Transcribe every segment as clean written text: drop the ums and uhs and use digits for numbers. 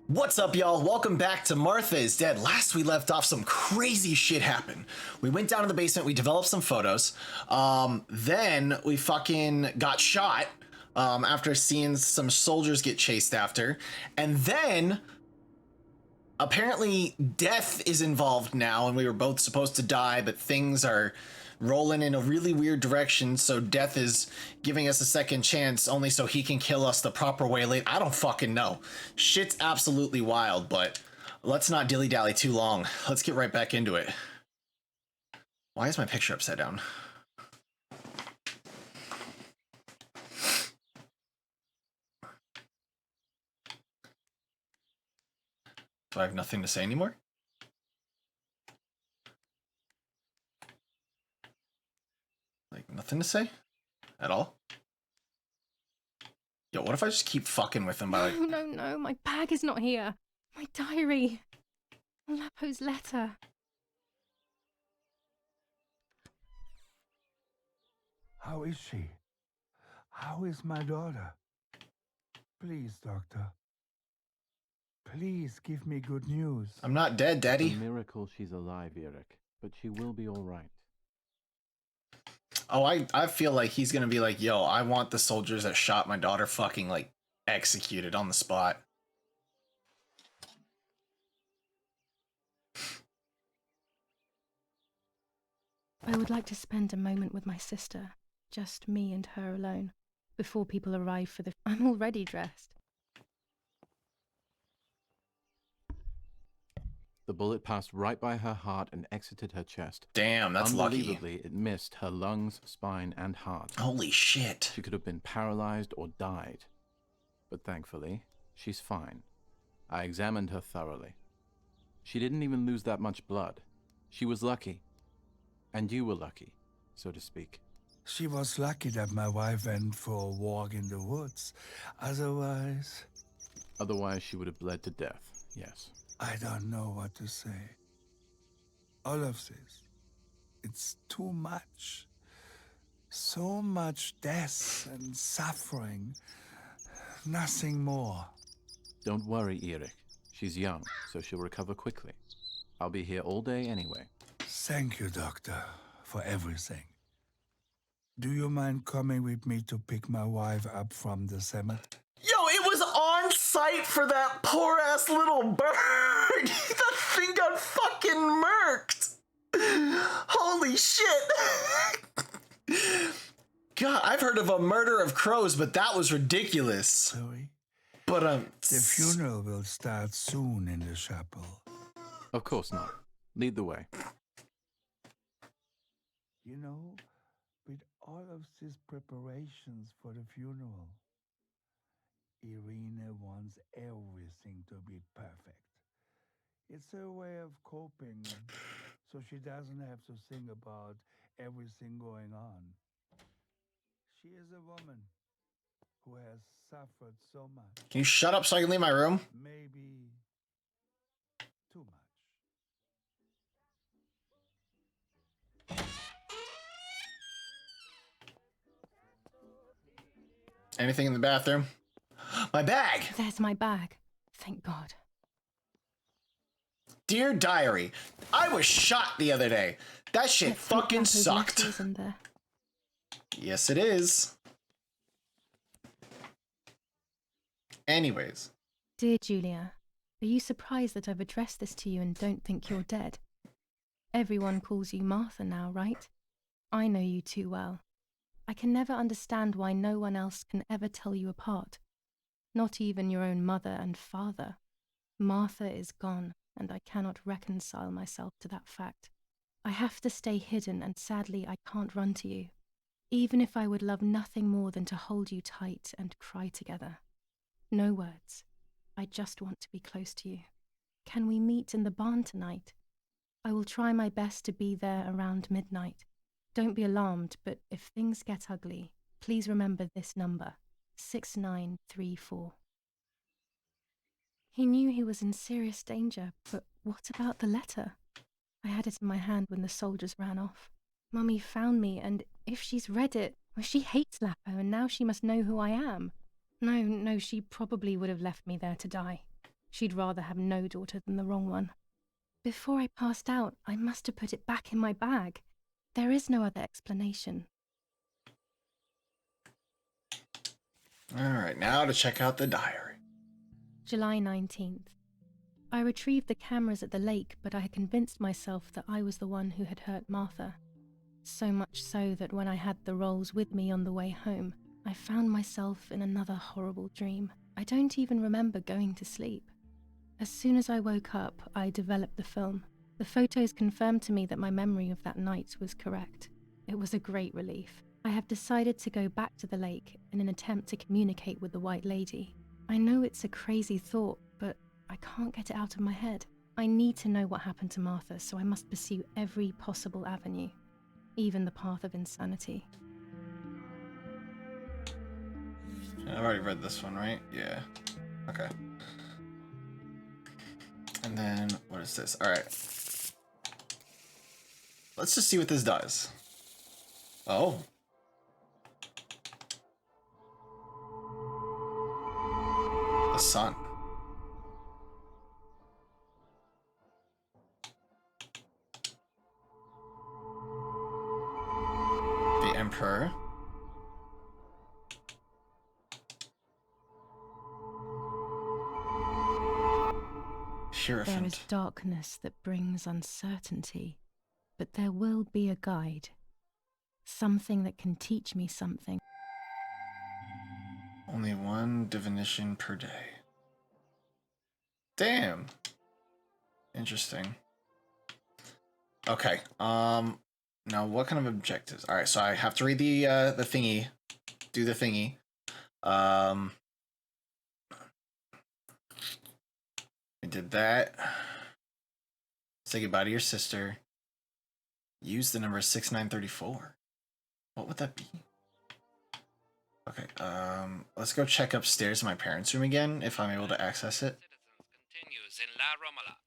What's up, y'all? Welcome back to Martha is Dead. Last we left off, some crazy shit happened. We went down to the basement, we developed some photos. Then we fucking got shot after seeing some soldiers get chased after. And then apparently death is involved now, and we were both supposed to die, but things are rolling in a really weird direction, so death is giving us a second chance only so he can kill us the proper way later. I don't fucking know. Shit's absolutely wild, but let's not dilly-dally too long. Let's get right back into it. Why is my picture upside down? Do I have nothing to say anymore? Like, nothing to say? At all? Yo, what if I just keep fucking with him by like... No, my bag is not here. My diary. Lapo's letter. How is she? How is my daughter? Please, doctor. Please give me good news. I'm not dead, Daddy. It's a miracle she's alive, Eric, but she will be all right. Oh, I feel like he's gonna be like, yo, I want the soldiers that shot my daughter fucking, like, executed on the spot. I would like to spend a moment with my sister. Just me and her alone. Before people arrive for the... I'm already dressed. The bullet passed right by her heart and exited her chest. Damn, that's lucky. Unbelievably, it missed her lungs, spine, and heart. Holy shit. She could have been paralyzed or died. But thankfully, she's fine. I examined her thoroughly. She didn't even lose that much blood. She was lucky. And you were lucky, so to speak. She was lucky that my wife went for a walk in the woods. Otherwise, she would have bled to death, yes. I don't know what to say. All of this, it's too much. So much death and suffering. Nothing more. Don't worry, Eric. She's young, so she'll recover quickly. I'll be here all day anyway. Thank you, doctor, for everything. Do you mind coming with me to pick my wife up from the cemetery? Yo, it was on site for that poor ass little bird. That thing got fucking murked. Holy shit. God, I've heard of a murder of crows, but that was ridiculous. Sorry? But The funeral will start soon in the chapel. Of course not. Lead the way. You know, with all of these preparations for the funeral, Irina wants everything to be perfect. It's her way of coping, so she doesn't have to think about everything going on. She is a woman who has suffered so much. can you shut up so I can leave my room? Maybe too much. Anything in the bathroom? My bag! There's my bag. Thank God. Dear Diary, I was shot the other day. That shit Let's see if fucking Lapo's sucked. letter is in there. Yes, it is. Anyways. Dear Julia, are you surprised that I've addressed this to you and don't think you're dead? Everyone calls you Martha now, right? I know you too well. I can never understand why no one else can ever tell you apart. Not even your own mother and father. Martha is gone, and I cannot reconcile myself to that fact. I have to stay hidden, and sadly I can't run to you. Even if I would love nothing more than to hold you tight and cry together. No words. I just want to be close to you. Can we meet in the barn tonight? I will try my best to be there around midnight. Don't be alarmed, but if things get ugly, please remember this number, 6934. He knew he was in serious danger, but what about the letter? I had it in my hand when the soldiers ran off. Mummy found me, and if she's read it, well, she hates Lapo, and now she must know who I am. No, she probably would have left me there to die. She'd rather have no daughter than the wrong one. Before I passed out, I must have put it back in my bag. There is no other explanation. Alright, now to check out the diary. July 19th. I retrieved the cameras at the lake, but I had convinced myself that I was the one who had hurt Martha. So much so that when I had the rolls with me on the way home, I found myself in another horrible dream. I don't even remember going to sleep. As soon as I woke up, I developed the film. The photos confirmed to me that my memory of that night was correct. It was a great relief. I have decided to go back to the lake in an attempt to communicate with the White Lady. I know it's a crazy thought, but I can't get it out of my head. I need to know what happened to Martha, so I must pursue every possible avenue, even the path of insanity. I've already read this one, right? Yeah. Okay. And then, what is this? Alright. Let's just see what this does. Oh. The sun. The Emperor. There Hierophant. is darkness that brings uncertainty, but there will be a guide. Something that can teach me something. Only one divination per day. Damn. Interesting. Okay. Now what kind of objectives? All right, so I have to read the thingy, do the thingy. We did that. Say goodbye to your sister. Use the number 6934. What would that be? Okay, let's go check upstairs in my parents' room again, if I'm able to access it. Continues in La Romola,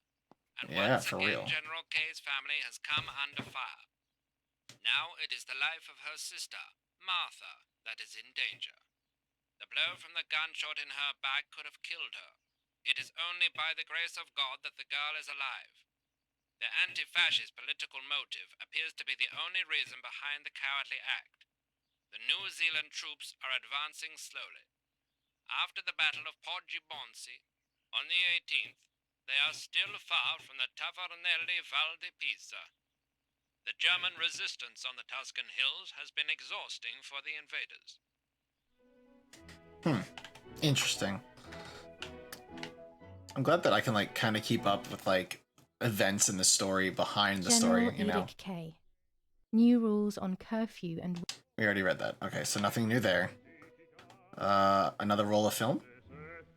and Yeah, once for again real. General K's family has come under fire. Now it is the life of her sister, Martha, that is in danger. The blow from the gunshot in her back could have killed her. It is only by the grace of God that the girl is alive. The anti-fascist political motive appears to be the only reason behind the cowardly act. The New Zealand troops are advancing slowly. After the Battle of Poggibonsi, on the 18th, they are still far from the Tavernelli Val di Pisa. The German resistance on the Tuscan hills has been exhausting for the invaders. Interesting. I'm glad that I can, like, kind of keep up with, like, events in the story behind the General story, you know? Edict K. New rules on curfew and... We already read that. Okay, so nothing new there. Another roll of film?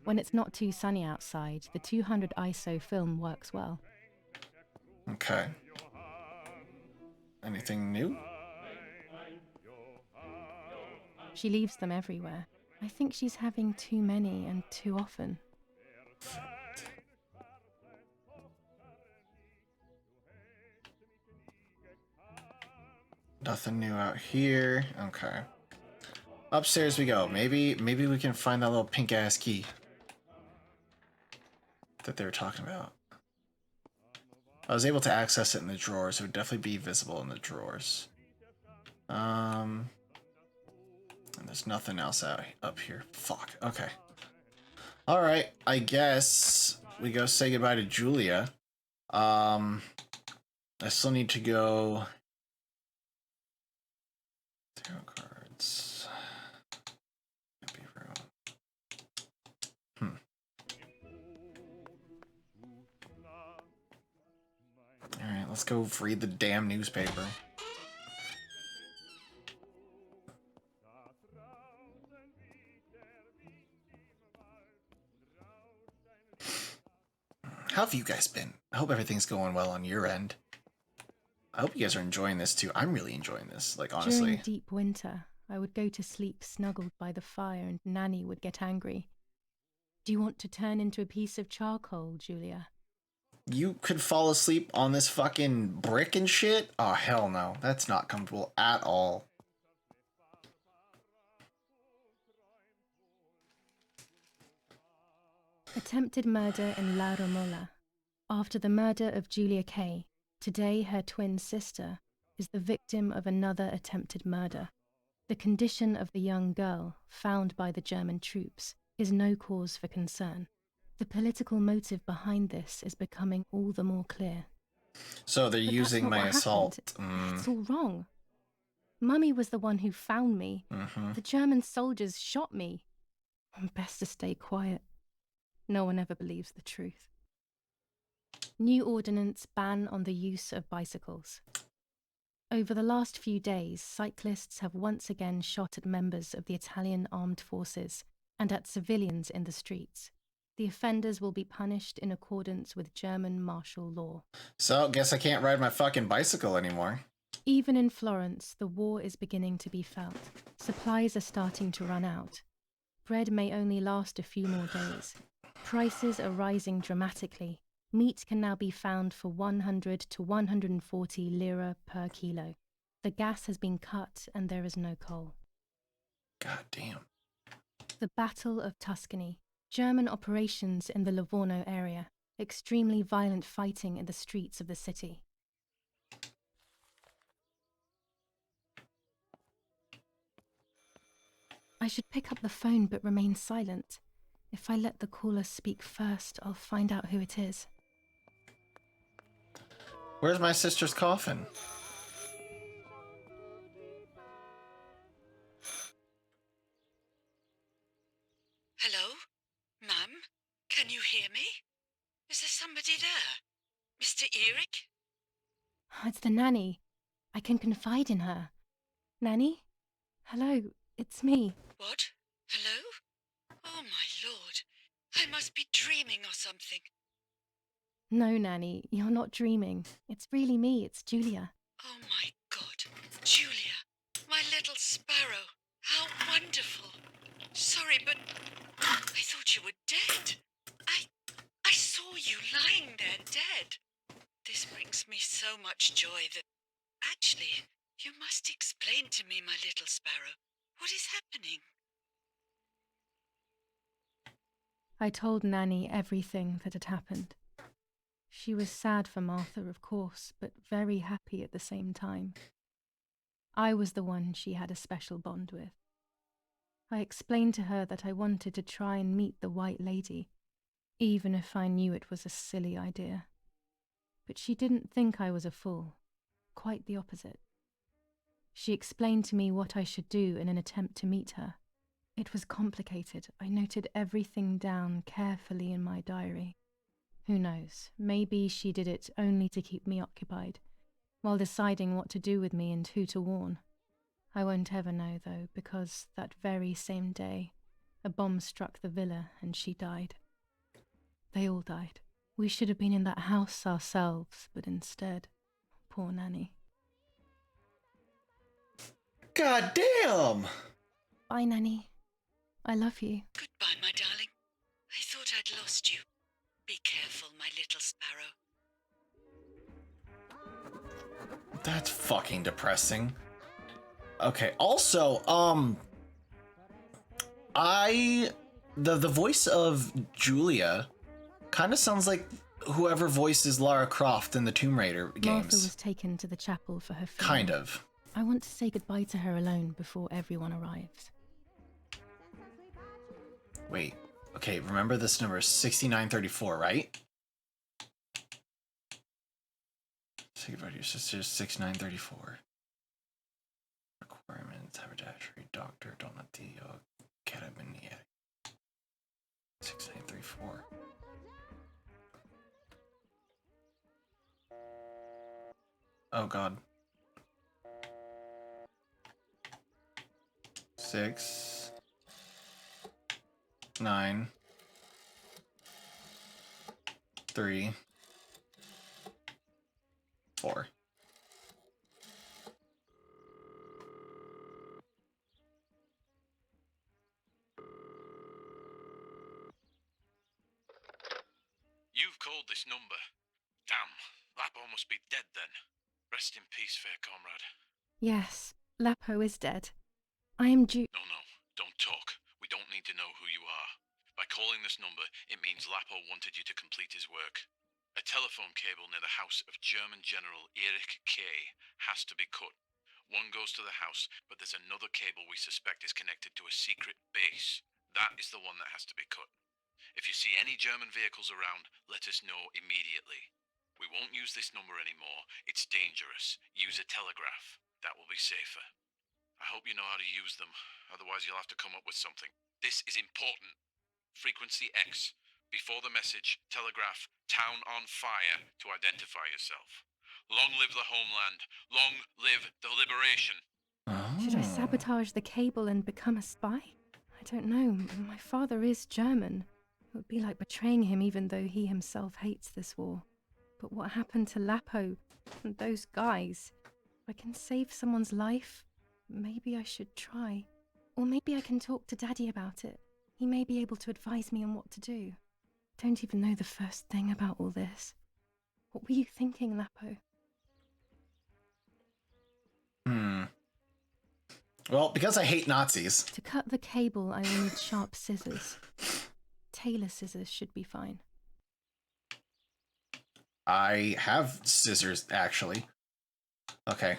When it's not too sunny outside, the 200 ISO film works well. Okay. Anything new? She leaves them everywhere. I think she's having too many and too often. Nothing new out here. Okay. Upstairs we go. Maybe we can find that little pink ass key that they were talking about. I was able to access it in the drawers. It would definitely be visible in the drawers. And there's nothing else up here. Fuck. Okay. All right. I guess we go say goodbye to Julia. I still need to go. Tarot cards. Happy room. Alright, let's go read the damn newspaper. How have you guys been? I hope everything's going well on your end. I hope you guys are enjoying this too. I'm really enjoying this, like, honestly. During deep winter, I would go to sleep snuggled by the fire and Nanny would get angry. Do you want to turn into a piece of charcoal, Julia? You could fall asleep on this fucking brick and shit? Oh, hell no. That's not comfortable at all. Attempted murder in La Romola. After the murder of Julia Kay, today her twin sister is the victim of another attempted murder. The condition of the young girl, found by the German troops, is no cause for concern. The political motive behind this is becoming all the more clear. So they're But using that's not my what assault. happened. It's all wrong. Mummy was the one who found me. The German soldiers shot me. Best to stay quiet. No one ever believes the truth. New ordinance ban on the use of bicycles. Over the last few days, cyclists have once again shot at members of the Italian armed forces and at civilians in the streets. The offenders will be punished in accordance with German martial law. So, guess I can't ride my fucking bicycle anymore. Even in Florence, the war is beginning to be felt. Supplies are starting to run out. Bread may only last a few more days. Prices are rising dramatically. Meat can now be found for 100 to 140 lira per kilo. The gas has been cut and there is no coal. God damn. The Battle of Tuscany. German operations in the Livorno area. Extremely violent fighting in the streets of the city. I should pick up the phone but remain silent. If I let the caller speak first, I'll find out who it is. Where's my sister's coffin? Hello? Mum? Can you hear me? Is there somebody there? Mr. Eric? It's the nanny. I can confide in her. Nanny? Hello, it's me. What? Hello? Oh my lord. I must be dreaming or something. No, Nanny, you're not dreaming. It's really me, it's Julia. Oh my god. Julia. My little sparrow. How wonderful. Sorry, but I thought you were dead. I saw you lying there dead. This brings me so much joy that... Actually, you must explain to me, my little sparrow. What is happening? I told Nanny everything that had happened. She was sad for Martha, of course, but very happy at the same time. I was the one she had a special bond with. I explained to her that I wanted to try and meet the White Lady, even if I knew it was a silly idea. But she didn't think I was a fool. Quite the opposite. She explained to me what I should do in an attempt to meet her. It was complicated. I noted everything down carefully in my diary. Who knows, maybe she did it only to keep me occupied, while deciding what to do with me and who to warn. I won't ever know, though, because that very same day, a bomb struck the villa and she died. They all died. We should have been in that house ourselves, but instead, poor Nanny. God damn! Bye, Nanny. I love you. Goodbye, my darling. I thought I'd lost you. Be careful, my little sparrow. That's fucking depressing. Okay, also, the voice of Julia kind of sounds like whoever voices Lara Croft in the Tomb Raider games. Martha was taken to the chapel for her funeral. Kind of. I want to say goodbye to her alone before everyone arrives. Wait, okay, remember this number is 6934, right? Say goodbye to your sister's 6934. Requirements, haberdashery, doctor, Donatio, Carabinieri. 6934. Oh god. 6 9 3 4. You've called this number. Damn, Lapo must be dead then. Rest in peace, fair comrade. Yes, Lapo is dead. I am No, don't talk. We don't need to know who you are. By calling this number, it means Lapo wanted you to complete his work. A telephone cable near the house of German General Erich K. has to be cut. One goes to the house, but there's another cable we suspect is connected to a secret base. That is the one that has to be cut. If you see any German vehicles around, let us know immediately. We won't use this number anymore. It's dangerous. Use a telegraph. That will be safer. I hope you know how to use them. Otherwise, you'll have to come up with something. This is important. Frequency X. Before the message, telegraph "Town on fire" to identify yourself. Long live the homeland. Long live the liberation. Should I sabotage the cable and become a spy? I don't know. My father is German. It would be like betraying him even though he himself hates this war. But what happened to Lapo and those guys? If I can save someone's life, maybe I should try. Or maybe I can talk to Daddy about it. He may be able to advise me on what to do. Don't even know the first thing about all this. What were you thinking, Lapo? Well, because I hate Nazis. To cut the cable, I will need sharp scissors. Tailor scissors should be fine. I have scissors, actually. Okay,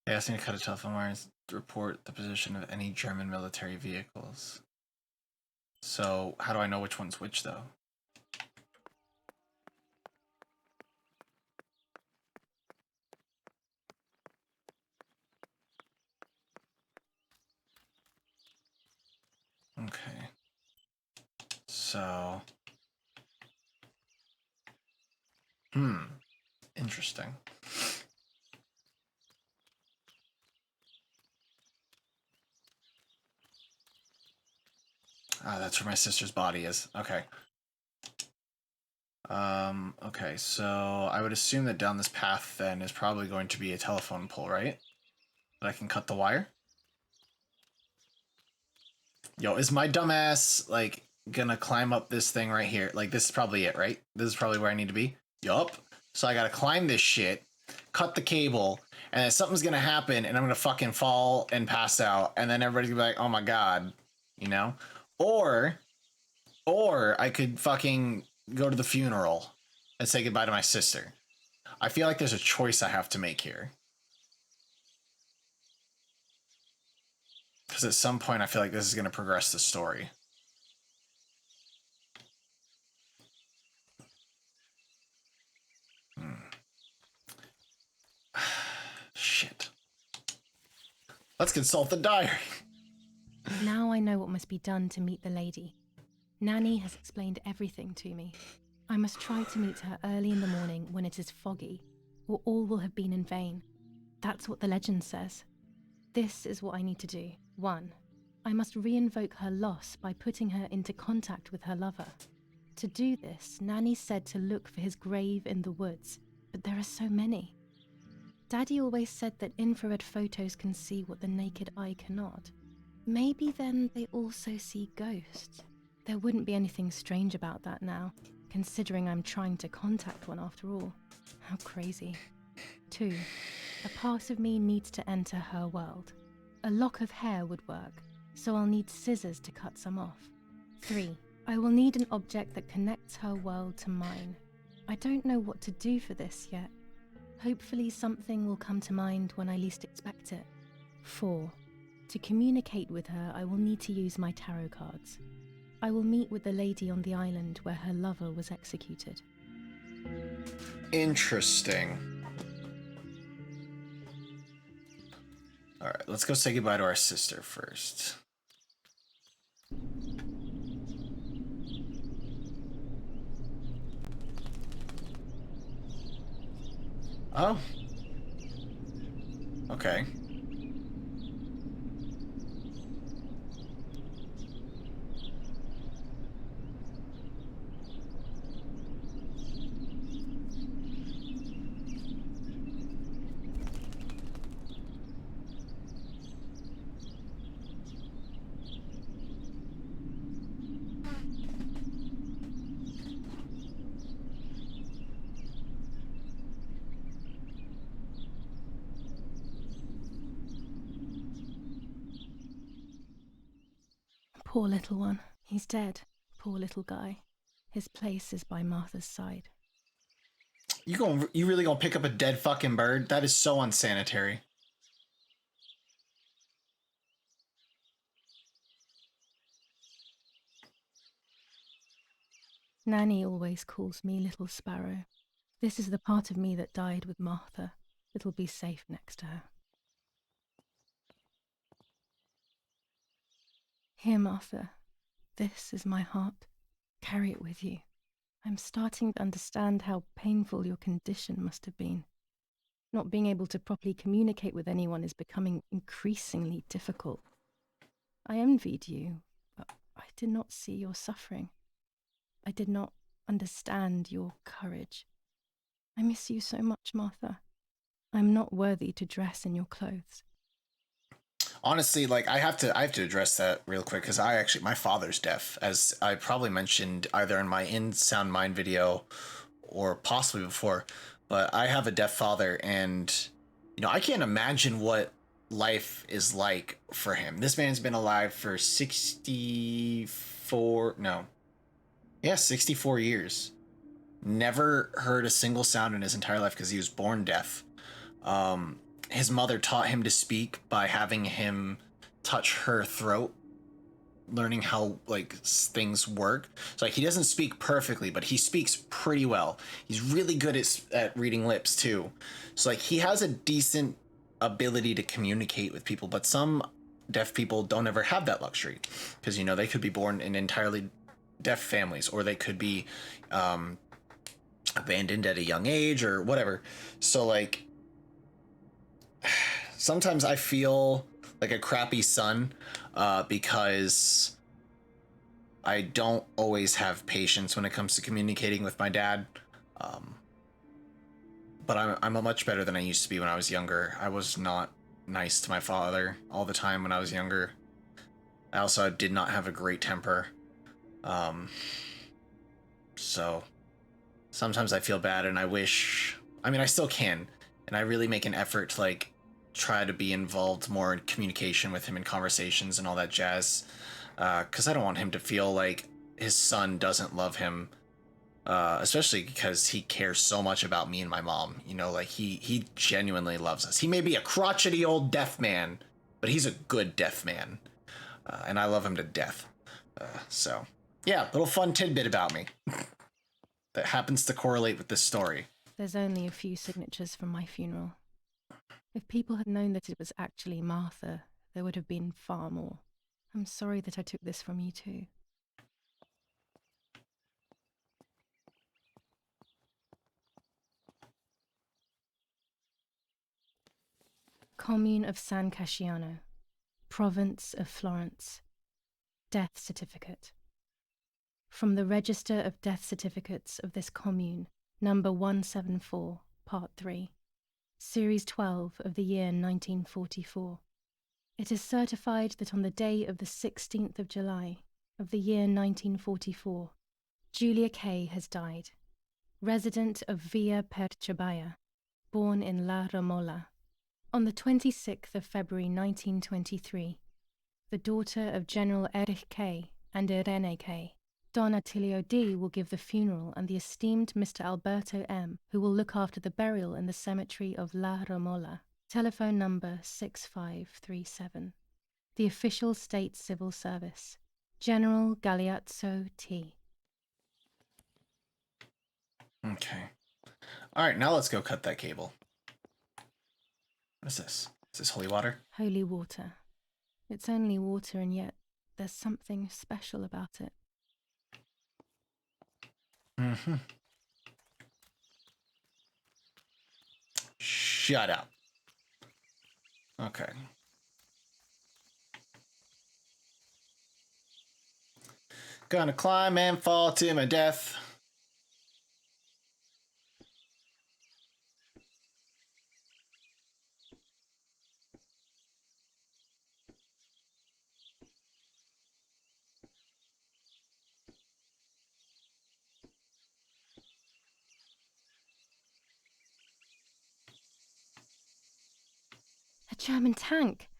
They asked me to cut a telephone wire and report the position of any German military vehicles. So, how do I know which one's which, though? Okay. So... Interesting. Ah, that's where my sister's body is. Okay. Okay, so I would assume that down this path then is probably going to be a telephone pole, right? That I can cut the wire? Yo, is my dumbass, like, gonna climb up this thing right here? Like, this is probably it, right? This is probably where I need to be? Yup. So I gotta climb this shit, cut the cable, and then something's gonna happen, and I'm gonna fucking fall and pass out, and then everybody's gonna be like, oh my god, you know? Or I could fucking go to the funeral and say goodbye to my sister. I feel like there's a choice I have to make here. Because at some point I feel like this is going to progress the story. Shit. Let's consult the diary. Now I know what must be done to meet the lady. Nanny has explained everything to me. I must try to meet her early in the morning when it is foggy, or all will have been in vain. That's what the legend says. This is what I need to do. 1. I must re-invoke her loss by putting her into contact with her lover. To do this, Nanny said to look for his grave in the woods, but there are so many. Daddy always said that infrared photos can see what the naked eye cannot. Maybe then they also see ghosts. There wouldn't be anything strange about that now, considering I'm trying to contact one after all. How crazy. 2. A part of me needs to enter her world. A lock of hair would work, so I'll need scissors to cut some off. 3. I will need an object that connects her world to mine. I don't know what to do for this yet. Hopefully something will come to mind when I least expect it. 4. To communicate with her, I will need to use my tarot cards. I will meet with the lady on the island where her lover was executed. Interesting. Alright, let's go say goodbye to our sister first. Oh. Okay. Poor little one. He's dead. Poor little guy. His place is by Martha's side. You really gonna pick up a dead fucking bird? That is so unsanitary. Nanny always calls me Little Sparrow. This is the part of me that died with Martha. It'll be safe next to her. Here, Martha. This is my heart. Carry it with you. I'm starting to understand how painful your condition must have been. Not being able to properly communicate with anyone is becoming increasingly difficult. I envied you, but I did not see your suffering. I did not understand your courage. I miss you so much, Martha. I'm not worthy to dress in your clothes. Honestly, like I have to address that real quick because my father's deaf, as I probably mentioned either in my In Sound Mind video or possibly before, but I have a deaf father, and I can't imagine what life is like for him. This man's been alive for 64 years. Never heard a single sound in his entire life because he was born deaf. His mother taught him to speak by having him touch her throat, learning how things work. So he doesn't speak perfectly, but he speaks pretty well. He's really good at reading lips too. So he has a decent ability to communicate with people, but some deaf people don't ever have that luxury because they could be born in entirely deaf families, or they could be abandoned at a young age or whatever. So sometimes I feel like a crappy son because I don't always have patience when it comes to communicating with my dad. But I'm much better than I used to be when I was younger. I was not nice to my father all the time when I was younger. I also did not have a great temper. So sometimes I feel bad, and I still can. And I really make an effort to try to be involved more in communication with him in conversations and all that jazz. Because I don't want him to feel like his son doesn't love him. Especially because he cares so much about me and my mom. He genuinely loves us. He may be a crotchety old deaf man, but he's a good deaf man. And I love him to death. So, yeah, little fun tidbit about me that happens to correlate with this story. There's only a few signatures from my funeral. If people had known that it was actually Martha, there would have been far more. I'm sorry that I took this from you too. Commune of San Casciano, Province of Florence. Death certificate. From the Register of Death Certificates of this commune, number 174, part 3, series 12 of the year 1944. It is certified that on the day of the 16th of July of the year 1944, Julia K. has died, resident of Via Perchabaya, born in La Romola. On the 26th of February 1923, the daughter of General Erich K. and Irene K. Don Attilio D. will give the funeral, and the esteemed Mr. Alberto M., who will look after the burial in the cemetery of La Romola. Telephone number 6537. The official state civil service. General Galeazzo T. Okay. All right, now let's go cut that cable. What is this? Is this holy water? Holy water. It's only water, and yet there's something special about it. Mm-hmm. Shut up. Okay. Gonna climb and fall to my death. A German tank.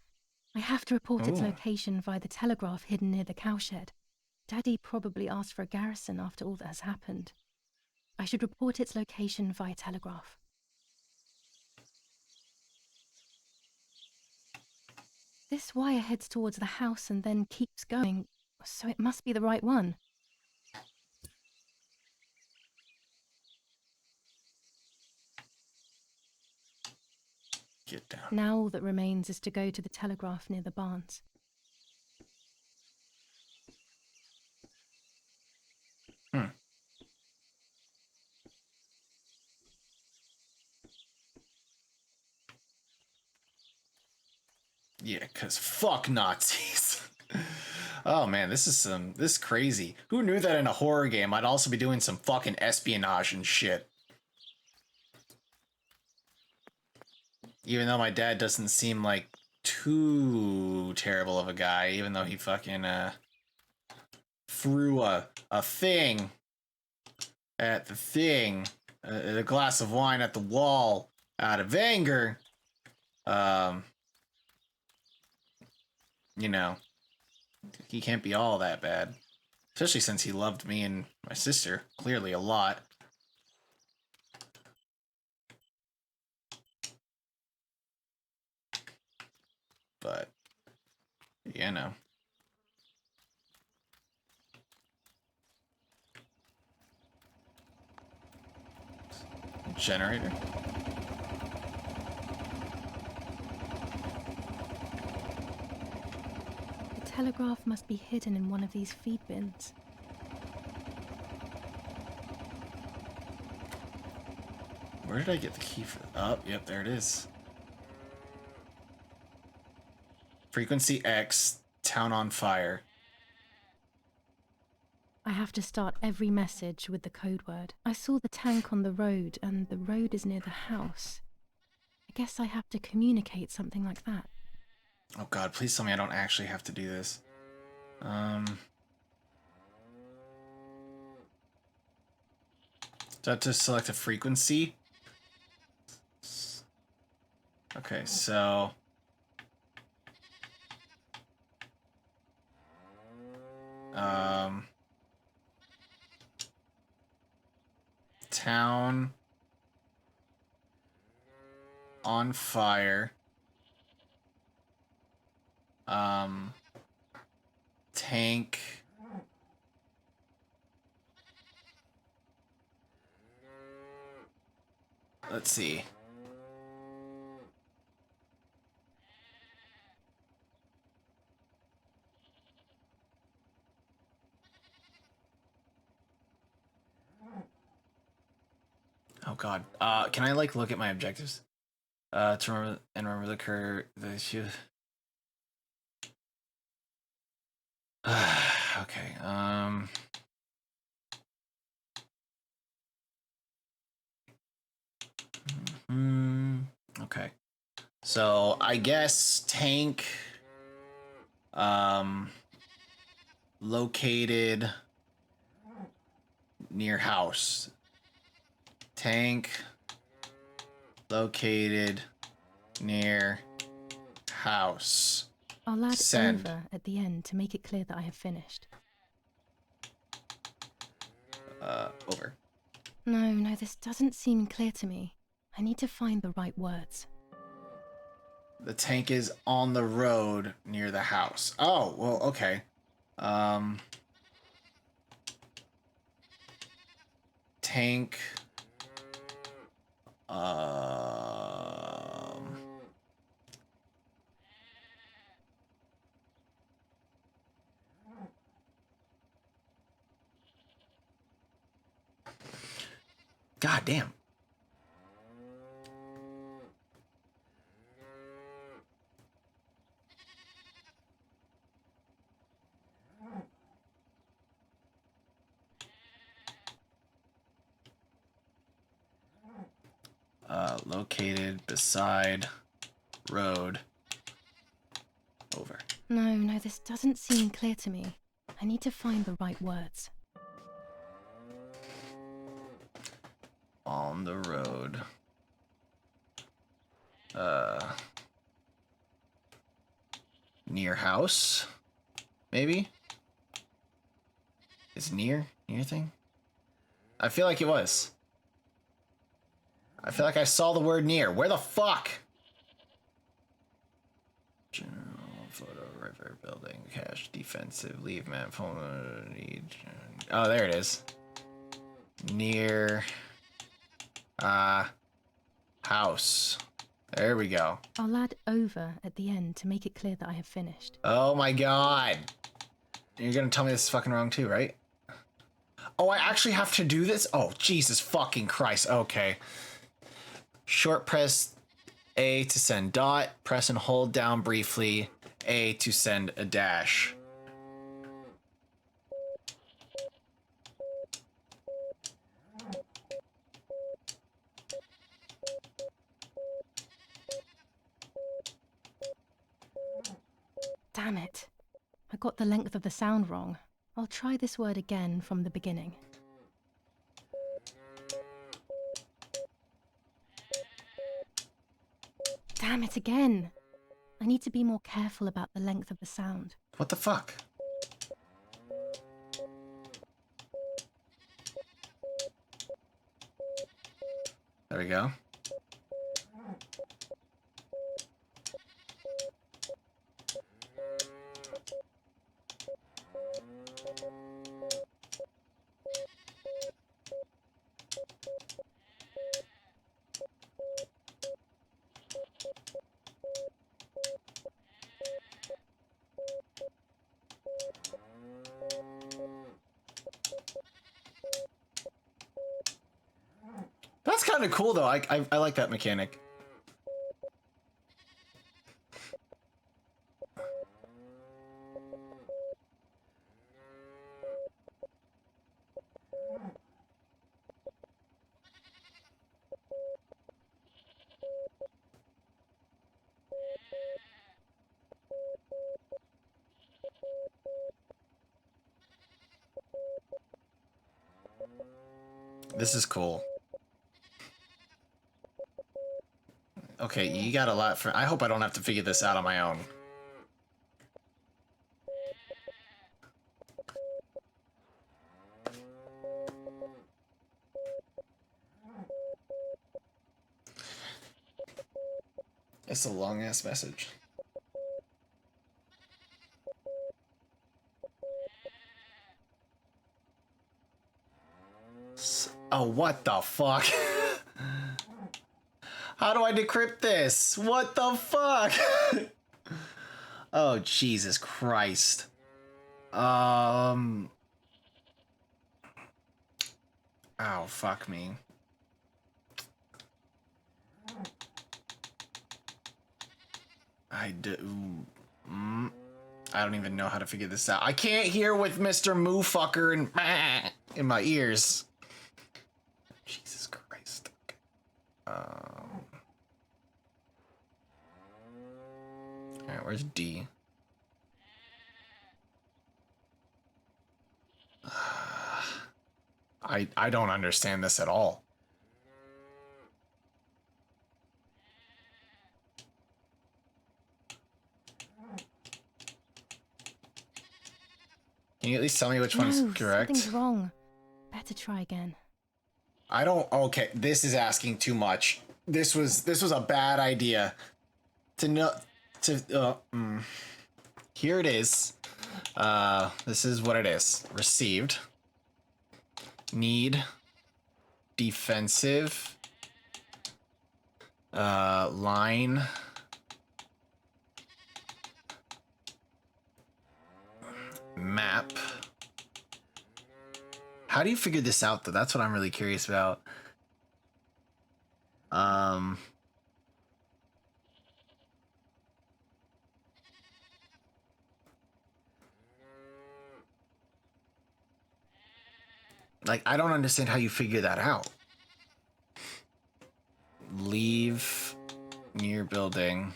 I have to report its Ooh. location via the telegraph hidden near the cowshed. Daddy probably asked for a garrison after all that has happened. I should report its location via telegraph. This wire heads towards the house and then keeps going, so it must be the right one. Get down. Now all that remains is to go to the telegraph near the barns. Yeah, cause fuck Nazis. Oh man, this is crazy. Who knew that in a horror game I'd also be doing some fucking espionage and shit? Even though my dad doesn't seem like too terrible of a guy, even though he fucking threw a thing at the thing, a glass of wine at the wall out of anger. You know, he can't be all that bad. Especially since he loved me and my sister, clearly a lot. But, you know. Generator. The telegraph must be hidden in one of these feed bins. Where did I get the key for? Oh, yep, there it is. Frequency X, town on fire. I have to start every message with the code word. I saw the tank on the road, and the road is near the house. I guess I have to communicate something like that. Oh god, please tell me I don't actually have to do this. Do I have to select a frequency? Okay, so... Town on fire. Tank. Let's see. Oh god. Can I like look at my objectives? To remember the issue. Okay. Okay. So I guess tank. Located near house. Tank located near house. I'll add Send. over at the end to make it clear that I have finished. Over. No, this doesn't seem clear to me. I need to find the right words. The tank is on the road near the house. Oh, well, okay. Tank. God damn. Located beside road. Over. No, this doesn't seem clear to me. I need to find the right words. On the road. Near house? Maybe? Is near thing? I feel like it was. I feel like I saw the word near. Where the fuck? General photo, river, building, cash, defensive, leave map, phone, need. Oh, there it is. Near. House. There we go. I'll add over at the end to make it clear that I have finished. Oh my god. You're gonna tell me this is fucking wrong too, right? Oh, I actually have to do this? Oh, Jesus fucking Christ. Okay. Short press A to send dot. Press and hold down briefly A to send a dash. Damn it. I got the length of the sound wrong. I'll try this word again from the beginning. Damn it again. I need to be more careful about the length of the sound. What the fuck? There we go. That's kind of cool though. I like that mechanic. This is cool. Okay, you got a lot for... I hope I don't have to figure this out on my own. It's a long-ass message. Oh, what the fuck? How do I decrypt this? What the fuck? Oh, Jesus Christ. Ow, fuck me. I don't even know how to figure this out. I can't hear with Mr. Moo fucker and in my ears. Jesus Christ. Alright, where's D? I don't understand this at all. Can you at least tell me which one's correct? Something's wrong. Better try again. I don't... Okay, this is asking too much. This was a bad idea. Here it is. This is what it is. Received. Need. Defensive. Line. Map. How do you figure this out though? That's what I'm really curious about. Like, I don't understand how you figure that out. Leave near building.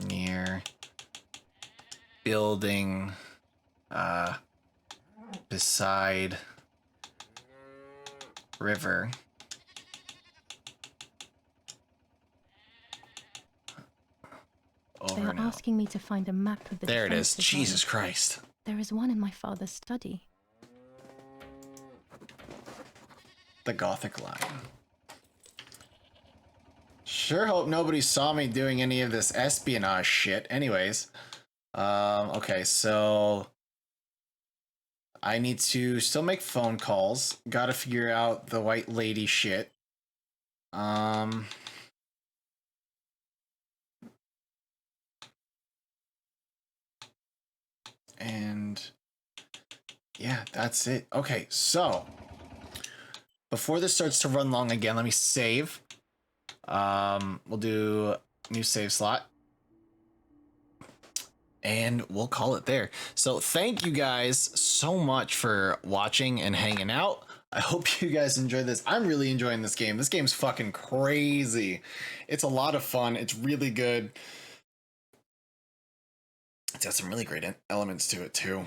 Near building, beside river. They over are now. asking me to find a map of the There it is. defensive Jesus line. Christ. There is one in my father's study. The Gothic line. Sure hope nobody saw me doing any of this espionage shit. Anyways. Okay, so I need to still make phone calls. Gotta figure out the white lady shit. And yeah, that's it. Okay, so before this starts to run long again, let me save. We'll do new save slot. And we'll call it there. So thank you guys so much for watching and hanging out. I hope you guys enjoyed this. I'm really enjoying this game. This game's fucking crazy. It's a lot of fun. It's really good. It's got some really great elements to it too.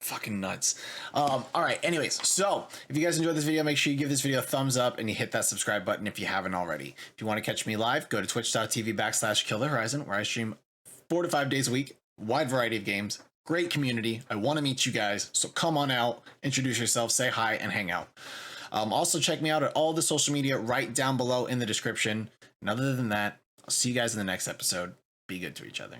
Fucking nuts. All right, anyways, so if you guys enjoyed this video, make sure you give this video a thumbs up and you hit that subscribe button if you haven't already. If you want to catch me live, go to twitch.tv/KillTheHorizon, where I stream 4 to 5 days a week, wide variety of games, great community. I want to meet you guys, so come on out, introduce yourself, say hi, and hang out. Also check me out at all the social media right down below in the description. And other than that, I'll see you guys in the next episode. Be good to each other.